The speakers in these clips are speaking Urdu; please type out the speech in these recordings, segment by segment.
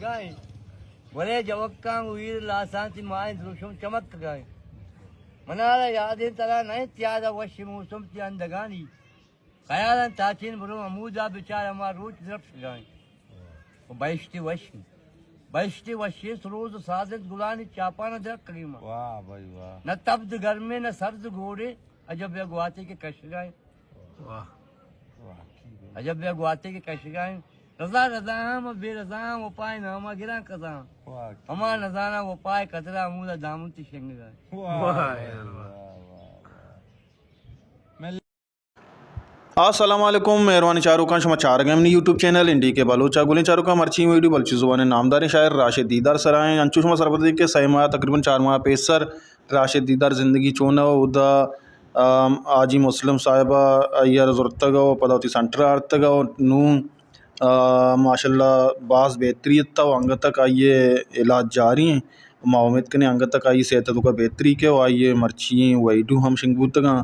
گائیں ولے جوکاں ویر لاسانتی مائیں دروشم چمک گائیں منارا یادیں ترا نہیں تیادا وشی موسم تی اندگانی خیالاً تاچین برو عمودا بچار ہما روچ درفش گائیں بیشتی وشی سروز سازت گلانی چاپانا درک کریما واہ بھائی واہ نہ تبد گرمے نہ سرد گھوڑے عجب یا گواتے کے کش گائیں عجب یا گواتے کے کش گائیں رضا رضا ہم بے رضا ہم وہ پائے نہ ہما گران قضا ہما نظانہ وہ پائے قطرہ عمودہ دامن تی شنگ گائیں السلام علیکم مہربانی چاروں کا شما چار گیم نی یوٹیوب چینل انڈی کے بلوچا گولیں چاروں کا مرچی ویڈیو بلچی زبان نامدار شاعر راشد دیدار سرائیں انچو شما سرپردی کے سہ ماہ تقریباً 4 ماہ پیسر راشد دیدار زندگی چونا ادا آجی مسلم صاحبہ ایار زرتگو پدوتی سنٹر آرتگو نو ماشاء اللہ بعض بہتریت تا انگ تک آئیے علاج جاری ہیں ما امید کنے انگ تک آئیے صحت تو کا بہتری کے آئیے مرچی ویڈیو ہم شنگبوتگاں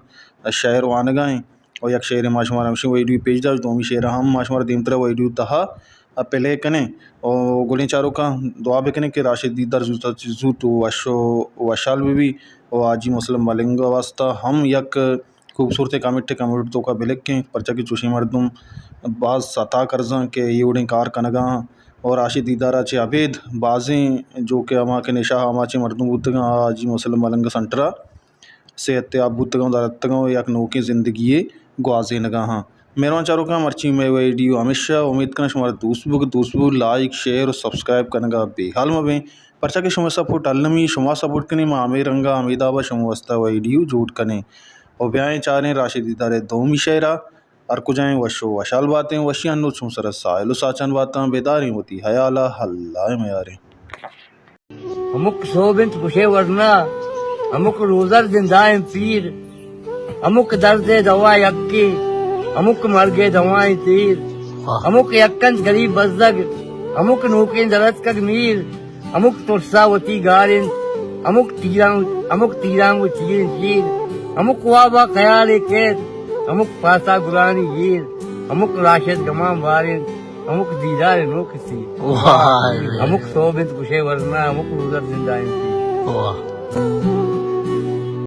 شہر وانگائیں اور یک شعر ماشمار ہمشی ویڈیو پیج دا دومی شعر ہم ماشمار دیمترا ویڈیو تہا پہلے کنے اور گولیں چاروں کا دعا بکنے کہ راشد دیدار زو تو وشو وشال بھی اور آجی مسلم ملنگ واسطہ ہم یک خوبصورت کامنٹ تو کا بلکیں پرچہ کی چوشی مردم بعض ستا کرزاں کہ یہ اڑیں کار کنگاں اور راشد دیدارہ چے عبید بعضیں جو کہ اما کے نشاہ اما چے مردم بودتگاں آجی مسلم ملنگ سنٹرا صحت یاب بودتگاں دارتگاں یک نوکی زندگی گوازے نگاہاں مہربان چاروں کا مرچی میں ویڈیو ہمیشہ امید کرنا شمارا دوست بو لائک شیئر اور سبسکرائب کرنے کا بے حال مبیں پرچہ کے شما سپورٹ علمی شما سپورٹ کریں معامر رنگا امید آبا شما وسطہ ویڈیو جوٹ کریں اور بیائیں چاریں راشد دیدار دومی شعرہ اور کجائیں وشو وشال باتیں وشی انو چھوں سر سائل و ساچان باتاں بیداری ہوتی حیالہ اللہ میاریں ہمک صوبنت پشے ورنا ہمک روزر زندائیں پیر ہمک درد دوا یکی ہمک مرگے دوائیں تیر ہمک یکن غریب بزدگ ہمک نوکین درد کگ میر ہمک ترسا وتی گارن ہمک تیران و چیرن چیر ہمک وابا خیال کیت ہمک پاسا گرانی گیر ہمک راشد گمام وارن ہمک دیدار نوک سی ہمک صوبنت پشے ورنا ہمک روزر زندائیں پیر